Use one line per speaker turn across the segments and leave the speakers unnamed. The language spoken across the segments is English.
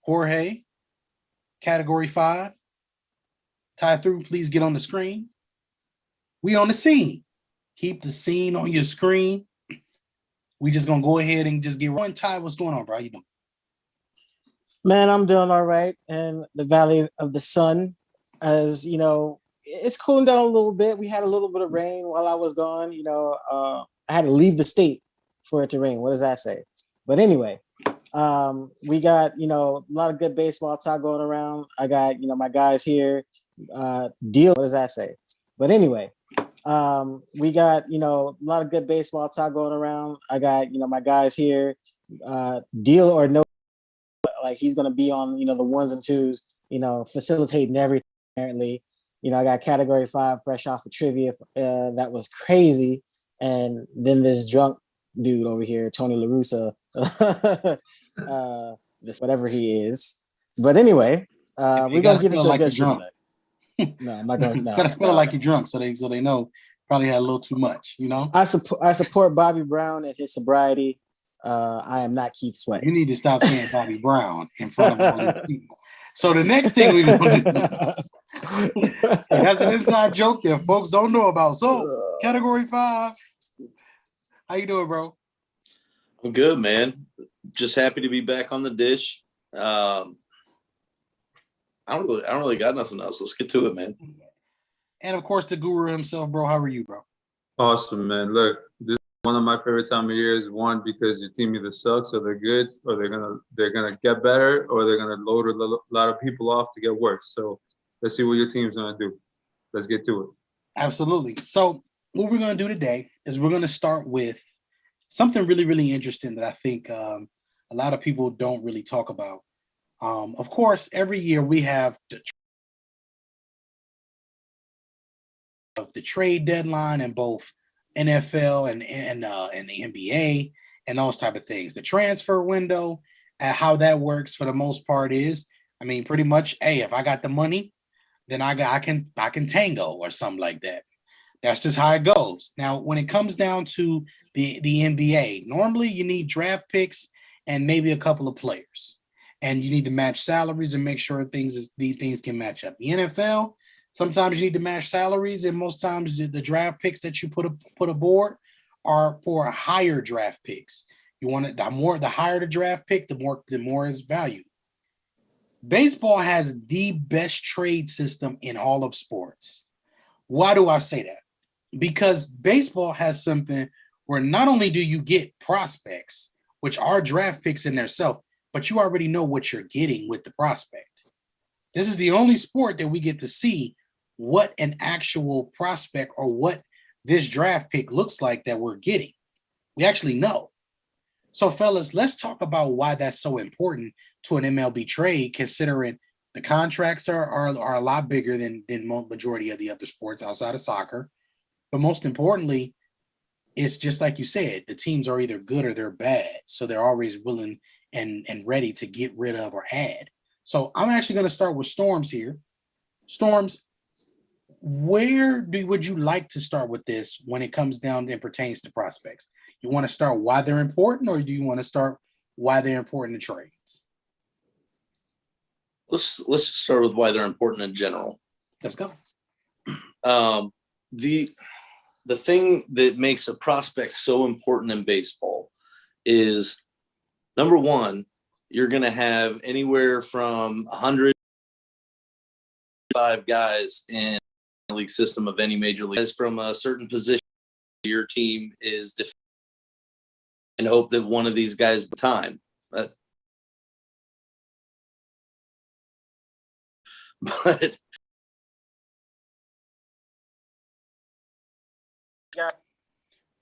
Jorge, category 5. Tie through, please get on the screen. We on the scene. Keep the scene on your screen. We just gonna go ahead and just get one. Ty, what's going on, bro? How you doing?
Man, I'm doing all right in the Valley of the Sun. As you know, it's cooling down a little bit. We had a little bit of rain while I was gone. I had to leave the state for it to rain. What does that say? But anyway, we got a lot of good baseball talk going around. I got my guys here. Deal. What does that say? But anyway, we got a lot of good baseball talk going around. I got my guys here. Deal or no. Like he's gonna be on, the ones and twos, facilitating everything. Apparently, I got category 5 fresh off of trivia. That was crazy. And then this drunk dude over here, Tony LaRussa, this whatever he is. But anyway, we're gonna get into a good show tonight. No, I'm not going. No,
gotta spell it like you're drunk, so they know probably had a little too much.
I support Bobby Brown and his sobriety. I am not Keith Sweat.
You need to stop saying Bobby Brown in front of all these people. So the next thing we're gonna do, that's an inside joke that folks don't know about. So category 5, how you doing, bro?
I'm good, man. Just happy to be back on the dish. I don't really got nothing else. Let's get to it, man.
And of course, the guru himself, bro. How are you, bro?
Awesome, man. Look, this is one of my favorite time of years. One, because your team either sucks or they're good, or they're gonna get better, or they're gonna load a lot of people off to get worse. So let's see what your team's gonna do. Let's get to it.
Absolutely. So what we're gonna do today is we're gonna start with something really, really interesting that I think a lot of people don't really talk about. Of course, every year we have the trade deadline in both NFL and the NBA and those type of things. The transfer window, how that works for the most part is, pretty much, hey, if I got the money, then I can tango or something like that. That's just how it goes. Now, when it comes down to the NBA, normally you need draft picks and maybe a couple of players, and you need to match salaries and make sure things can match up. The NFL, sometimes you need to match salaries, and most times the draft picks that you put aboard are for higher draft picks. You want it the higher the draft pick, the more is valued. Baseball has the best trade system in all of sports. Why do I say that? Because baseball has something where not only do you get prospects, which are draft picks in themselves, but you already know what you're getting with the prospect. This is the only sport that we get to see what an actual prospect or what this draft pick looks like that we're getting. We actually know. So, fellas, let's talk about why that's so important to an MLB trade, considering the contracts are a lot bigger than majority of the other sports outside of soccer. But most importantly, it's just like you said, the teams are either good or they're bad. So they're always willing and ready to get rid of or add. So I'm actually going to start with Storms here. Storms, would you like to start with this when it comes down and pertains to prospects? You want to start why they're important, or do you want to start why they're important in trades?
Let's start with why they're important in general.
Let's go.
The thing that makes a prospect so important in baseball is, number one, you're going to have anywhere from 105 guys in the league system of any major league. As from a certain position, your team is defending and hope that one of these guys time. But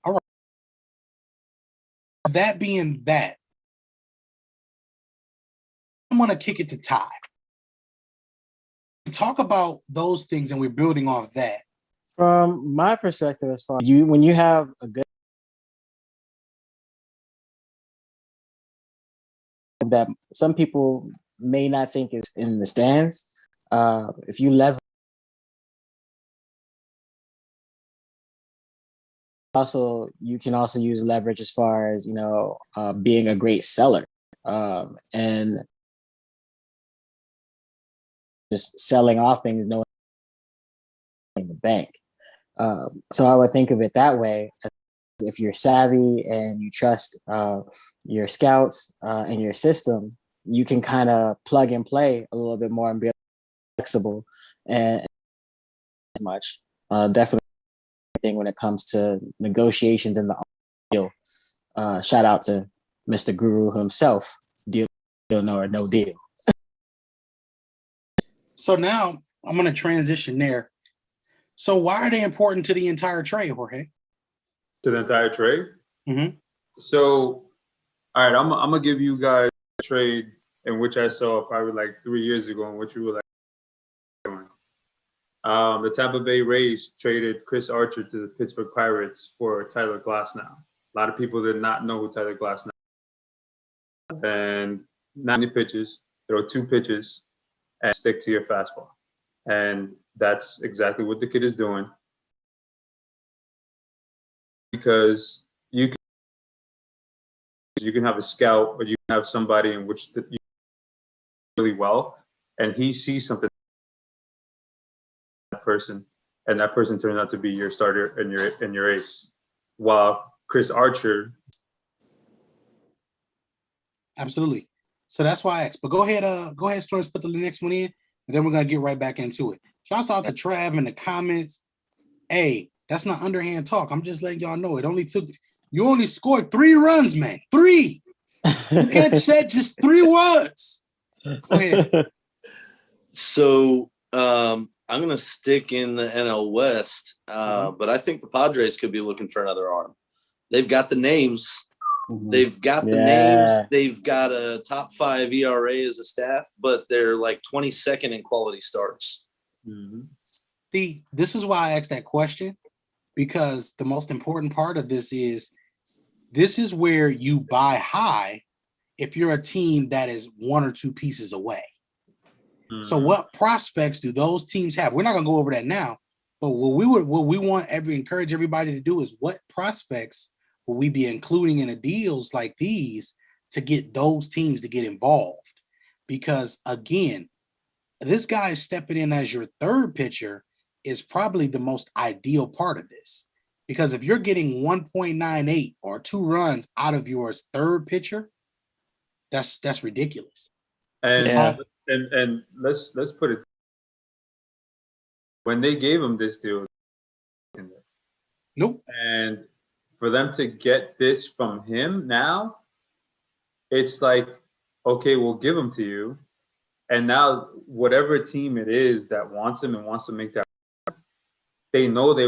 all right. That being that, I'm going to kick it to Ty. Talk about those things, and we're building off that.
From my perspective, as far as when you have a good that some people may not think is in the stands, if you leverage, also you can also use leverage as far as being a great seller, and just selling off things, no in the bank. So I would think of it that way. If you're savvy and you trust your scouts and your system, you can kind of plug and play a little bit more and be flexible and much. Definitely when it comes to negotiations and the deal. Shout out to Mr. Guru himself. Deal or no deal.
So now I'm going to transition there. So why are they important to the entire trade, Jorge?
To the entire trade?
Mm-hmm.
So, all right, I'm gonna give you guys a trade in which I saw probably like 3 years ago, in which we were like doing. The Tampa Bay Rays traded Chris Archer to the Pittsburgh Pirates for Tyler Glasnow. A lot of people did not know who Tyler Glasnow was. And 90 pitches, throw 2 pitches, and stick to your fastball. And that's exactly what the kid is doing. Because you can have a scout, or you can have somebody in which you really well, and he sees something in that person, and that person turns out to be your starter and your ace. While Chris Archer,
Absolutely. So that's why I asked. But go ahead, Storms, put the next one in, and then we're gonna get right back into it. Shouts out to Trav in the comments. Hey, that's not underhand talk. I'm just letting y'all know you only scored 3 runs, man. 3. You can't say just 3 words. Go ahead.
So I'm going to stick in the NL West, but I think the Padres could be looking for another arm. They've got the names. They've got the names. They've got a top 5 ERA as a staff, but they're like 22nd in quality starts.
This is why I asked that question, because the most important part of this is where you buy high if you're a team that is 1 or 2 pieces away. So what prospects do those teams have? We're not gonna go over that now, but what we want encourage everybody to do is, what prospects will we be including in the deals like these to get those teams to get involved? Because again, this guy stepping in as your 3rd pitcher is probably the most ideal part of this. Because if you're getting 1.98 or 2 runs out of your 3rd pitcher, that's ridiculous.
and let's put it, when they gave him this deal,
Nope.
and for them to get this from him now, it's like, okay, we'll give him to you. And now whatever team it is that wants him and wants to make that, they know that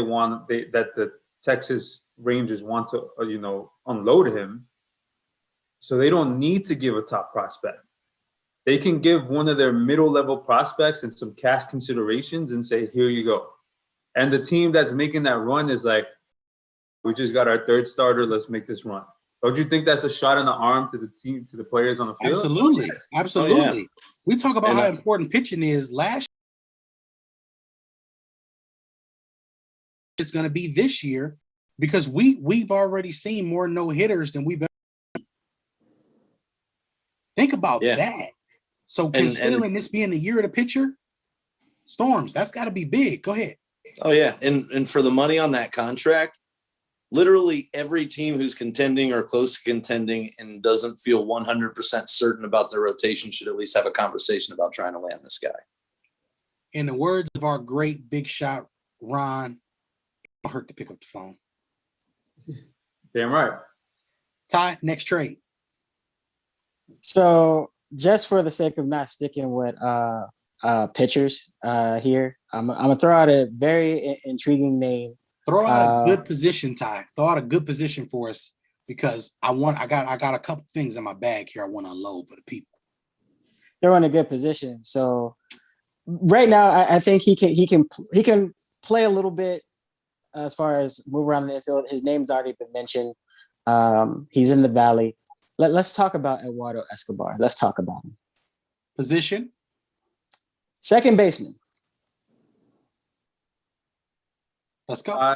the Texas Rangers want to, unload him. So they don't need to give a top prospect. They can give one of their middle level prospects and some cash considerations and say, here you go. And the team that's making that run is like, we just got our 3rd starter. Let's make this run. Don't you think that's a shot in the arm to the team, to the players on the field?
Absolutely. Absolutely.
Oh, yeah.
We talk about how important pitching is. Last year it's going to be this year, because we've already seen more no-hitters than we've ever. Think about that. So considering this being the year of the pitcher, Storms, that's got to be big. Go ahead.
Oh, yeah. And for the money on that contract, literally every team who's contending or close to contending and doesn't feel 100% certain about their rotation should at least have a conversation about trying to land this guy.
In the words of our great big shot, Ron, don't hurt to pick up the phone.
Damn right.
Ty, next trade.
So just for the sake of not sticking with pitchers here, I'm gonna throw out a very intriguing name.
Throw out a good position, Ty. Throw out a good position for us, because I got a couple things in my bag here I want to unload for the people.
They're in a good position. So right now, I think he can play a little bit as far as move around the infield. His name's already been mentioned. He's in the Valley. Let's talk about Eduardo Escobar. Let's talk about him.
Position?
2nd baseman.
Let's go.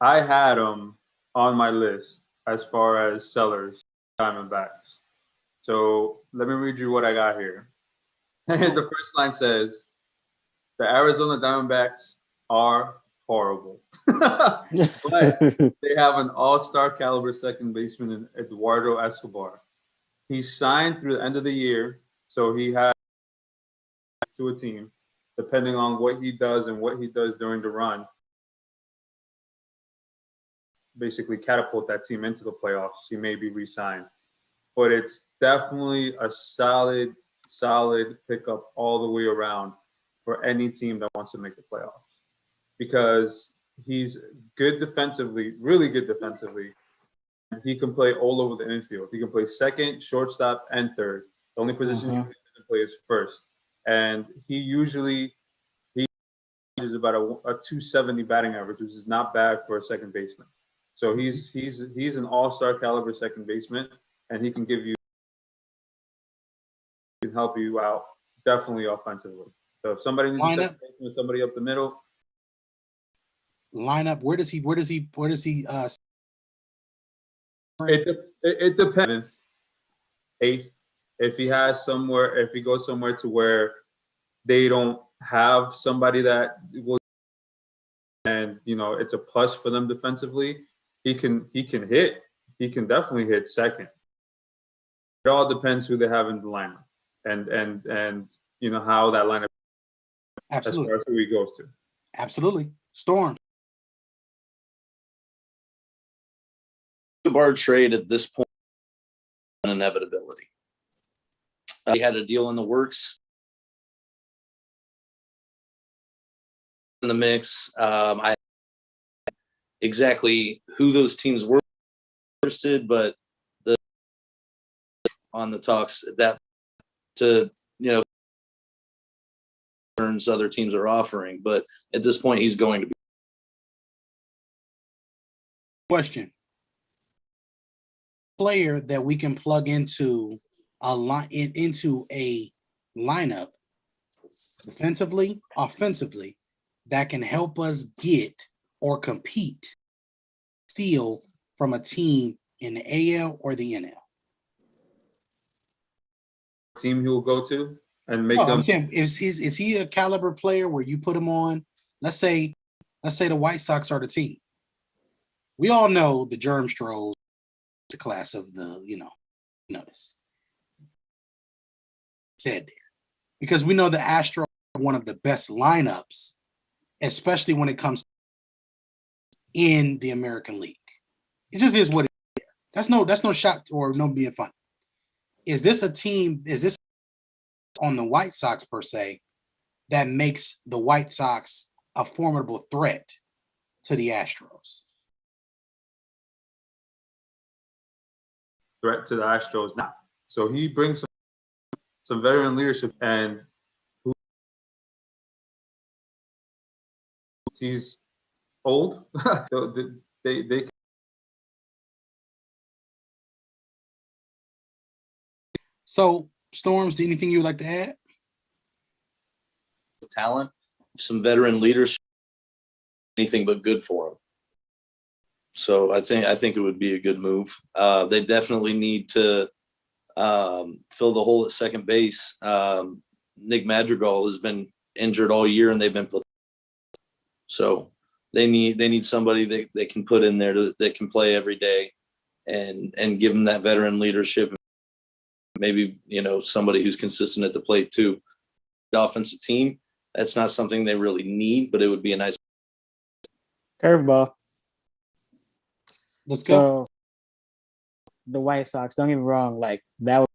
I had him on my list as far as sellers, Diamondbacks. So let me read you what I got here. And the first line says, "The Arizona Diamondbacks are horrible." But they have an all-star caliber second baseman in Eduardo Escobar. He's signed through the end of the year, so he has to a team, depending on what he does and what he does during the run, basically catapult that team into the playoffs. He may be re-signed. But it's definitely a solid pickup all the way around for any team that wants to make the playoffs, because he's good defensively, really good defensively. He can play all over the infield. He can play second, shortstop, and third. The only position he doesn't play is first. And he usually is about a 270 batting average, which is not bad for a second baseman. So he's an all-star caliber second baseman, and he can help you out definitely offensively. So if somebody needs a second baseman, somebody up the middle.
Lineup. Where does he?
It depends. Eighth, if he goes somewhere to where they don't have somebody that will, and it's a plus for them defensively, he can definitely hit second. It all depends who they have in the lineup, and how that lineup,
Absolutely,
as far as who he goes to.
Absolutely. Storm.
Escobar trade at this point, an inevitability. He had a deal in the works. In the mix, I exactly who those teams were interested, but on the talks that to other teams are offering, but at this point he's going to be.
Question. Player that we can plug into a lineup defensively, offensively, that can help us get or compete feel from a team in the AL or the NL.
Team he will go to and make them.
I'm saying, is he a caliber player where you put him on? Let's say the White Sox are the team. We all know the germ strolls, the class of the notice said there, because we know the Astros are one of the best lineups, especially when it comes in the American League. It just is what it is. That's no shot or no being funny. Is this a team? Is this on the White Sox per se that makes the White Sox a formidable threat to the Astros?
Threat to the Astros now. So he brings some veteran leadership, and he's old. So they
So, Storms, anything you would like to add?
Talent, some veteran leadership, anything but good for him. So I think it would be a good move. They definitely need to fill the hole at second base. Nick Madrigal has been injured all year, and they've been so they need somebody that they can put in there that can play every day, and give them that veteran leadership. Maybe somebody who's consistent at the plate too. The offensive team, that's not something they really need, but it would be a nice
curveball.
Let's go.
So the White Sox, don't get me wrong, like that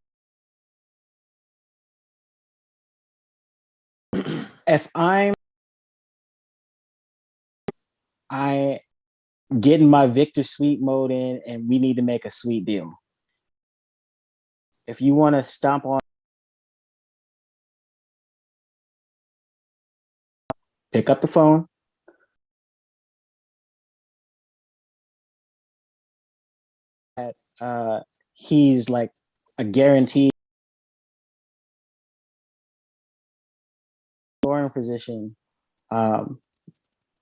was, if I getting my Victor Sweet mode in, and we need to make a sweet deal. If you want to stomp on, pick up the phone. He's like a guaranteed scoring position.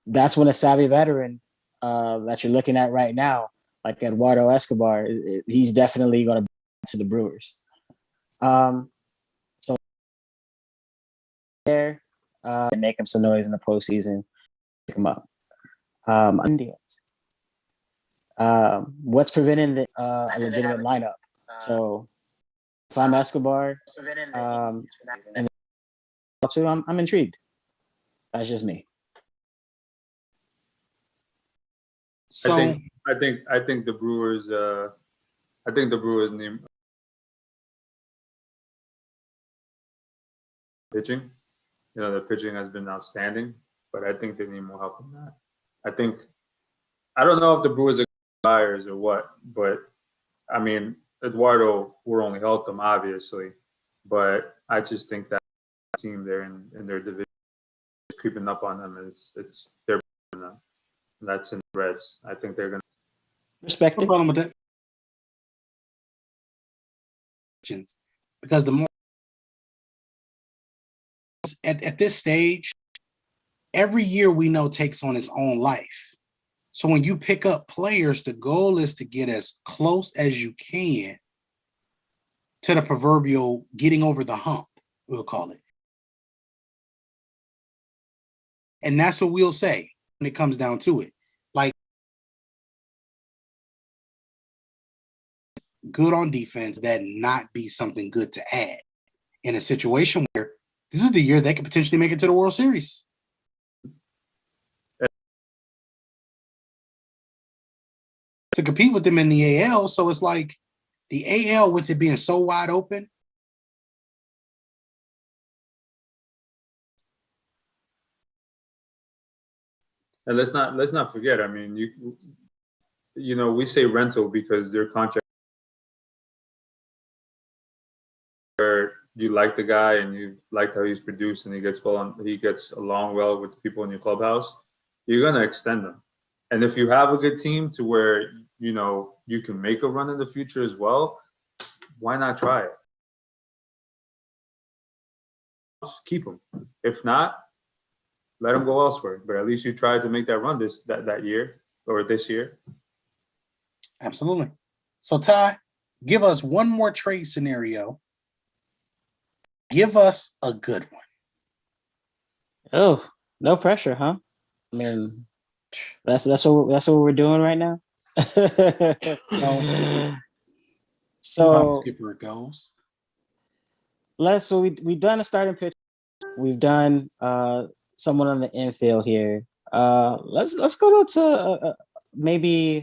That's when a savvy veteran that you're looking at right now, like Eduardo Escobar, he's definitely going to be to the Brewers. So there and make him some noise in the postseason. Pick him up. Indians. What's preventing the a legitimate lineup? So if I'm Escobar, and two, I'm intrigued. That's just me.
So
I think the Brewers. I think the Brewers need pitching. You know, the pitching has been outstanding, but I think they need more help than that. I don't know if the Brewers are buyers or what, but I mean, Eduardo will only help them, obviously, but I just think that team there in their division is creeping up on them. It's they're them. And that's in the Reds. I think they're gonna
respect
no
it.
problem with that. Because the more at this stage, every year we know takes on its own life. So when you pick up players, the goal is to get as close as you can to the proverbial getting over the hump, we'll call it. And that's what we'll say when it comes down to it. Like, good on defense, that not be something good to add in a situation where this is the year they could potentially make it to the World Series. To compete with them in the AL, so it's like the AL with it being so wide open.
and let's not forget. I mean, you know, we say rental because their contract where you like the guy and you like how he's produced and he gets along well with the people in your clubhouse, you're gonna extend them. And if you have a good team to where you know you can make a run in the future as well, why not try it? Keep them. If not, let them go elsewhere. But at least you tried to make that run that year or this year.
Absolutely. So Ty, give us one more trade scenario. Give us a good one.
Oh, no pressure, huh? I mean, that's what we're doing right now. So
Skipper goes.
so we've done a starting pitch. We've done someone on the infield here. Let's go to maybe